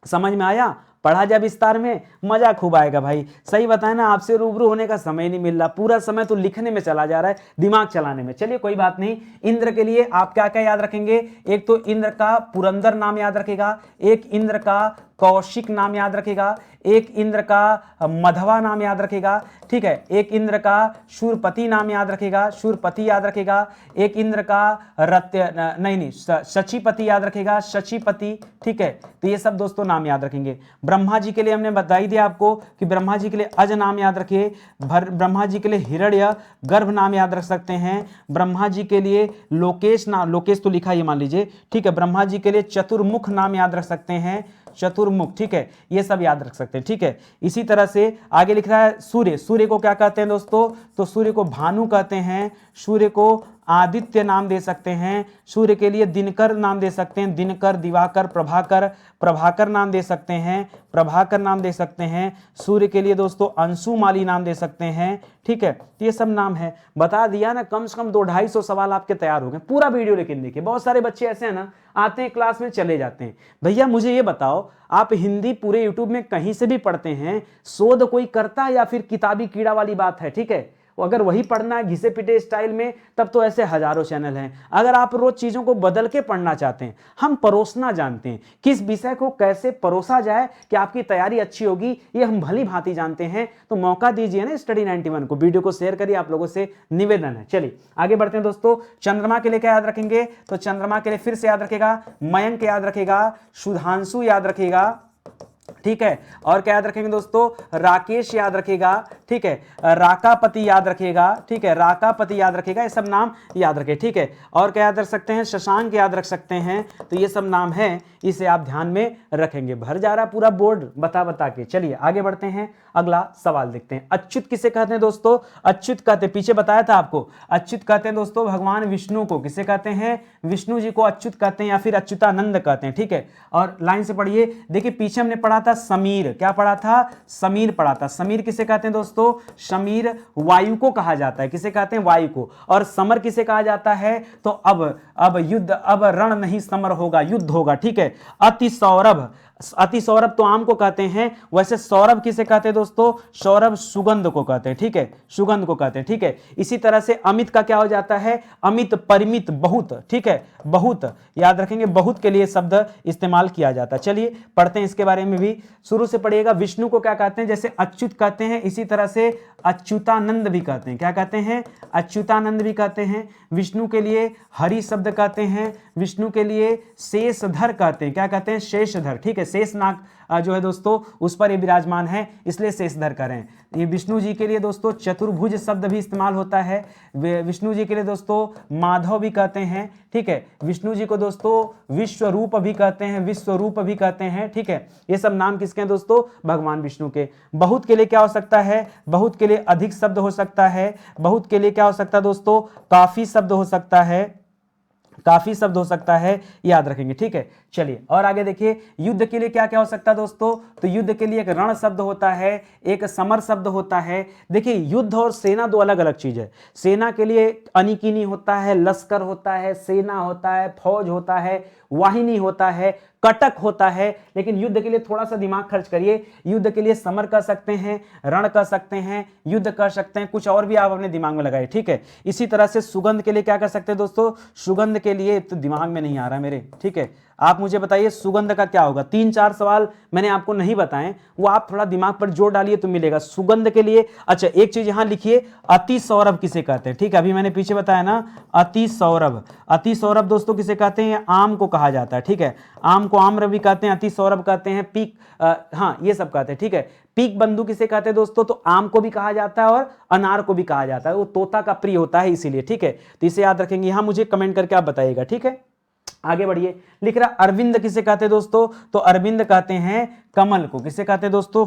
समझ में आया? पढ़ा जा विस्तार में, मजा खूब आएगा भाई। सही बताए ना, आपसे रूबरू होने का समय नहीं मिल रहा, पूरा समय तो लिखने में चला जा रहा है, दिमाग चलाने में। चलिए कोई बात नहीं। इंद्र के लिए आप क्या क्या याद रखेंगे? एक तो इंद्र का पुरंदर नाम याद रखेगा, एक इंद्र का कौशिक नाम याद रखेगा, एक इंद्र का मधवा नाम याद रखेगा, ठीक है। एक इंद्र का शूरपति नाम याद रखेगा, शूरपति याद रखेगा। एक इंद्र का शचीपति याद रखेगा, शचीपति, ठीक है। तो ये सब दोस्तों नाम याद रखेंगे। ब्रह्मा जी के लिए हमने बता ही दिया आपको कि ब्रह्मा जी के लिए अज नाम याद रखिए, ब्रह्मा जी के लिए हिरण्य गर्भ नाम याद रख सकते हैं, ब्रह्मा जी के लिए लोकेश नाम, लोकेश तो लिखा ही मान लीजिए, ठीक है। ब्रह्मा जी के लिए चतुर्मुख नाम याद रख सकते हैं, चतुर्मुख, ठीक है। ये सब याद रख सकते हैं, ठीक है। इसी तरह से आगे लिख रहा है सूर्य। सूर्य को क्या कहते हैं दोस्तों? तो सूर्य को भानु कहते हैं, सूर्य को आदित्य नाम दे सकते हैं, सूर्य के लिए दिनकर नाम दे सकते हैं, दिनकर, दिवाकर, प्रभाकर, प्रभाकर नाम दे सकते हैं, प्रभाकर नाम दे सकते हैं। सूर्य के लिए दोस्तों अंशुमाली नाम दे सकते हैं, ठीक है। ये सब नाम है, बता दिया ना। कम से कम 200-250 सवाल आपके तैयार हो गए। पूरा वीडियो लेकिन देखिए, बहुत सारे बच्चे ऐसे हैं ना, आते हैं क्लास में चले जाते हैं। भैया मुझे ये बताओ, आप हिंदी पूरे यूट्यूब में कहीं से भी पढ़ते हैं, शोध कोई करता है या फिर किताबी कीड़ा वाली बात है, ठीक है। अगर वही पढ़ना है घिसे पिटे स्टाइल में, तब तो ऐसे हजारों चैनल हैं। अगर आप रोज चीजों को बदल के पढ़ना चाहते हैं, हम परोसना जानते हैं, किस विषय को कैसे परोसा जाए कि आपकी तैयारी अच्छी होगी, ये हम भली भांति जानते हैं। तो मौका दीजिए ना स्टडी 91 को, वीडियो को शेयर करिए, आप लोगों से निवेदन है। चलिए आगे बढ़ते हैं दोस्तों। चंद्रमा के लिए क्या याद रखेंगे? तो चंद्रमा के लिए फिर से याद रखेगा, मयंक याद रखेगा, सुधांशु याद रखेगा, ठीक है। और क्या याद रखेंगे दोस्तों? राकेश याद रखेगा, ठीक है। राकापति याद रखेगा, ठीक है। राकापति याद रखेगा, ये सब नाम याद रखें, ठीक है। और क्या याद रख सकते हैं? शशांक याद रख सकते हैं। तो ये सब नाम है, इसे आप ध्यान में रखेंगे। भर जा रहा पूरा बोर्ड बता के। चलिए आगे बढ़ते हैं, अगला सवाल देखते हैं। अच्युत किसे कहते हैं दोस्तों? अच्युत कहते, पीछे बताया था आपको, अच्युत कहते हैं दोस्तों भगवान विष्णु को। किसे कहते हैं? विष्णु जी को अच्युत कहते हैं या फिर अच्युतानंद कहते हैं, ठीक है। और लाइन से पढ़िए, देखिए पीछे हमने पढ़ा था समीर, क्या पढ़ा था? समीर पढ़ा था। समीर किसे कहते हैं दोस्तों? समीर वायु को कहा जाता है। किसे कहते हैं? वायु को। और समर किसे कहा जाता है? तो अब युद्ध, अब रण नहीं समर होगा, युद्ध होगा, ठीक है। अति सौरभ, अति सौरभ तो आम को कहते हैं, वैसे सौरभ किसे कहते हैं दोस्तों? सौरभ सुगंध को कहते हैं, ठीक है, सुगंध को कहते हैं, ठीक है। इसी तरह से अमित का क्या हो जाता है? अमित, परिमित, बहुत, ठीक है, बहुत याद रखेंगे, बहुत के लिए शब्द इस्तेमाल किया जाता है। चलिए पढ़ते हैं इसके बारे में भी, शुरू से पढ़िएगा। विष्णु को क्या कहते हैं? जैसे अच्युत कहते हैं, इसी तरह से अच्युतानंद भी कहते हैं। क्या कहते हैं? अच्युतानंद भी कहते हैं। विष्णु के लिए हरि शब्द कहते हैं, विष्णु के लिए शेषधर कहते हैं। क्या कहते हैं? शेषधर, ठीक है। शेषनाग जो है दोस्तों उस पर ये विराजमान है, इसलिए शेषधर करें। ये विष्णु जी के लिए दोस्तों चतुर्भुज शब्द भी इस्तेमाल होता है। विष्णु जी के लिए दोस्तों माधव भी कहते हैं, ठीक है। विष्णु जी को दोस्तों विश्वरूप भी कहते हैं, विश्वरूप भी कहते हैं, ठीक है। ये सब नाम किसके हैं दोस्तों? भगवान विष्णु के। बहुत के लिए क्या हो सकता है? बहुत के लिए अधिक शब्द हो सकता है। बहुत के लिए क्या हो सकता है दोस्तों? काफी शब्द हो सकता है, काफी शब्द हो सकता है, याद रखेंगे, ठीक है। चलिए और आगे देखिए, युद्ध के लिए क्या क्या हो सकता है दोस्तों? तो युद्ध के लिए एक रण शब्द होता है, एक समर शब्द होता है। देखिए युद्ध और सेना दो अलग अलग चीज है। सेना के लिए अनिकिनी होता है, लश्कर होता है, सेना होता है, फौज होता है, वाहिनी होता है, कटक होता है। लेकिन युद्ध के लिए थोड़ा सा दिमाग खर्च करिए। युद्ध के लिए समर कर सकते हैं, रण कर सकते हैं, युद्ध कर सकते हैं, कुछ और भी आप अपने दिमाग में लगाइए, ठीक है। इसी तरह से सुगंध के लिए क्या कर सकते हैं दोस्तों? सुगंध के लिए तो दिमाग में नहीं आ रहा मेरे, ठीक है। आप मुझे बताइए सुगंध का क्या होगा? 3-4 सवाल मैंने आपको नहीं बताए, वो आप थोड़ा दिमाग पर जोर डालिए तो मिलेगा। सुगंध के लिए अच्छा एक चीज यहां लिखिए, अति सौरभ किसे कहते हैं? ठीक है, अभी मैंने पीछे बताया ना, अति सौरभ। अति सौरभ दोस्तों किसे कहते हैं? आम को कहा जाता है, ठीक है। आम को आम्र भी कहते हैं, अति सौरभ कहते हैं, पीक, हाँ ये सब कहते हैं, ठीक है। पीक बंधु किसे कहते हैं दोस्तों, तो आम को भी कहा जाता है और अनार को भी कहा जाता है, वो तोता का प्रिय होता है इसीलिए, ठीक है। तो इसे याद रखेंगे, यहां मुझे कमेंट करके आप बताइएगा, ठीक है। आगे बढ़िए, लिख रहा अरविंद किसे कहते हैं दोस्तों, तो अरविंद कहते हैं कमल को। किसे कहते हैं दोस्तों,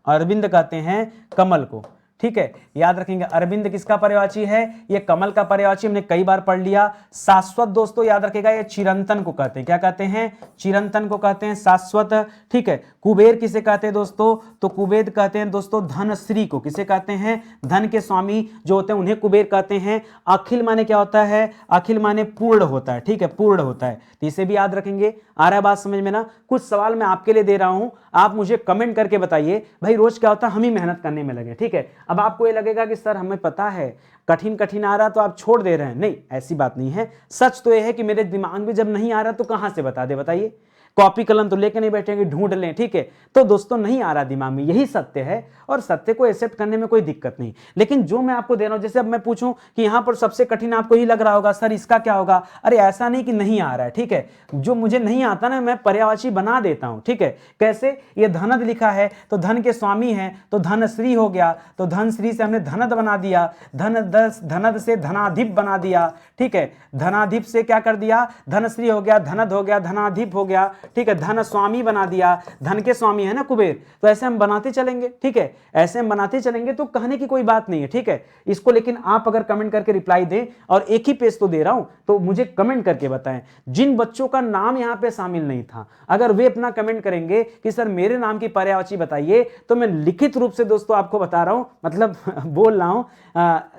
अरविंद कहते हैं कमल को, ठीक है। याद रखेंगे अरविंद किसका पर्यायवाची है, ये कमल का पर्यायवाची, हमने कई बार पढ़ लिया। शाश्वत दोस्तों याद रखेगा, ये चिरंतन को कहते हैं, क्या कहते हैं, चिरंतन को कहते हैं शाश्वत, ठीक है। कुबेर किसे कहते हैं दोस्तों, तो कुबेर कहते हैं दोस्तों धनश्री को। किसे कहते हैं, धन के स्वामी जो होते हैं उन्हें कुबेर कहते हैं। अखिल माने क्या होता है, अखिल माने पूर्ण होता है, ठीक है, पूर्ण होता है, तो इसे भी याद रखेंगे। आ रहा है बात समझ में ना। कुछ सवाल मैं आपके लिए दे रहा हूं, आप मुझे कमेंट करके बताइए। भाई रोज क्या होता है, हम ही मेहनत करने में लगे, ठीक है। अब आपको ये लगेगा कि सर हमें पता है कठिन कठिन आ रहा तो आप छोड़ दे रहे हैं, नहीं ऐसी बात नहीं है। सच तो यह है कि मेरे दिमाग में जब नहीं आ रहा तो कहां से बता दे, बताइए। कॉपी कलम तो लेके नहीं बैठेंगे, ढूंढ लें, ठीक है। तो दोस्तों नहीं आ रहा दिमाग में, यही सत्य है और सत्य को एक्सेप्ट करने में कोई दिक्कत नहीं। लेकिन जो मैं आपको दे रहा हूं, जैसे अब मैं पूछूं कि यहां पर सबसे कठिन आपको ही लग रहा होगा, सर इसका क्या होगा, अरे ऐसा नहीं कि नहीं आ रहा है, ठीक है। जो मुझे नहीं आता ना मैं पर्यायवाची बना देता हूं, ठीक है। कैसे, ये धनद लिखा है तो धन के स्वामी है तो धनश्री हो गया, तो धनश्री से हमने धनद बना दिया, धनद से धनाधिप बना दिया, ठीक है। धनाधिप से क्या कर दिया, धनश्री हो गया, धनद हो गया, धनाधिप हो गया, ठीक है। धन स्वामी बना दिया, धन के स्वामी है ना कुबेर, तो ऐसे हम बनाते चलेंगे, ठीक है। ऐसे हम बनाते चलेंगे तो कहने की कोई बात नहीं है, ठीक है इसको। लेकिन आप अगर कमेंट करके रिप्लाई दें, और एक ही पेज तो दे रहा हूं, तो मुझे कमेंट करके बताएं जिन बच्चों का नाम यहां पे शामिल नहीं था, अगर वे अपना कमेंट करेंगे कि सर मेरे नाम की पर्यायवाची बताइए, तो मैं लिखित रूप से दोस्तों आपको बता रहा हूं, मतलब बोल रहा हूं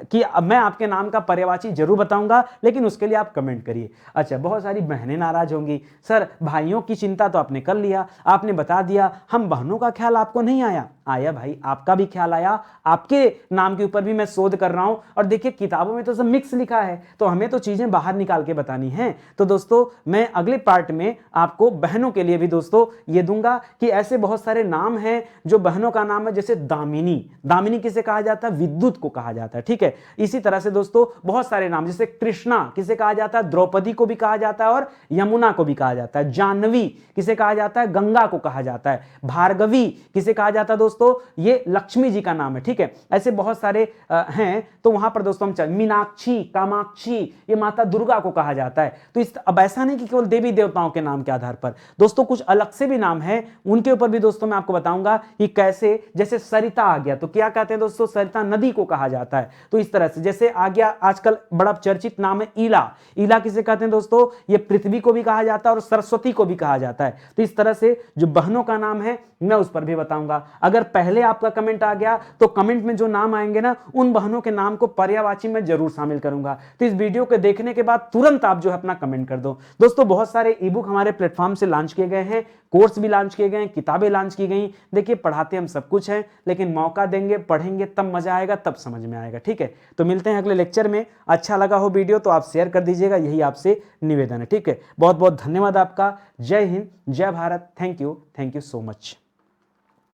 कि मैं आपके नाम का पर्यायवाची जरूर बताऊंगा, लेकिन उसके लिए आप कमेंट करिए। अच्छा, बहुत सारी बहनें नाराज होंगी, सर भाइयों की चिंता तो आपने कर लिया, आपने बता दिया, हम बहनों का ख्याल आपको नहीं आया। आया भाई, आपका भी ख्याल आया, आपके नाम के ऊपर भी मैं शोध कर रहा हूं। और देखिए किताबों में तो सब मिक्स लिखा है, तो हमें तो चीजें बाहर निकाल के बतानी है। तो दोस्तों मैं अगले पार्ट में आपको बहनों के लिए भी दोस्तों ये दूंगा कि ऐसे बहुत सारे नाम हैं जो बहनों का नाम है, जैसे दामिनी। दामिनी किसे कहा जाता है, विद्युत को कहा जाता है, ठीक है। इसी तरह से दोस्तों बहुत सारे नाम, जैसे कृष्णा किसे कहा जाता है, द्रौपदी को भी कहा जाता है और यमुना को भी कहा जाता है। जानवी किसे कहा जाता है, गंगा को कहा जाता है। भार्गवी किसे कहा जाता है दोस्तों, ये लक्ष्मी जी का नाम है, ठीक है। ऐसे बहुत सारे हैं, तो वहां पर दोस्तों हम मीनाक्षी, कामाक्षी, ये माता दुर्गा को कहा जाता है। तो अब ऐसा नहीं कि केवल देवी देवताओं के नाम के आधार पर दोस्तों कुछ अलग से भी नाम है, उनके ऊपर भी दोस्तों मैं आपको बताऊंगा कि कैसे। जैसे सरिता आ गया तो क्या कहते हैं दोस्तों, सरिता नदी को कहा जाता है। तो इस तरह से जैसे आ गया आजकल बड़ा चर्चित नाम है ईला। ईला किसे कहते हैं दोस्तों, ये पृथ्वी को भी कहा जाता है और सरस्वती को भी कहा जाता है। तो इस तरह से जो बहनों का नाम है मैं उस पर भी बताऊंगा। अगर पहले आपका कमेंट आ गया तो कमेंट में जो नाम आएंगे ना, उन बहनों के नाम को पर्यायवाची में जरूर शामिल करूंगा। तो इस वीडियो को देखने के बाद तुरंत आप जो है अपना कमेंट कर दो। दोस्तों बहुत सारे ई बुक हमारे प्लेटफॉर्म से लॉन्च किए गए हैं, कोर्स भी लॉन्च किए गए हैं, किताबें लॉन्च की गई। देखिए पढ़ाते हम सब कुछ हैं, लेकिन मौका देंगे, पढ़ेंगे, तब मजा आएगा, तब समझ में आएगा, ठीक है। तो मिलते हैं अगले लेक्चर में। अच्छा लगा हो वीडियो तो आप शेयर कर दीजिएगा, यही आपसे निवेदन है, ठीक है। बहुत बहुत धन्यवाद आपका। जय हिंद, जय Bharat, thank you so much.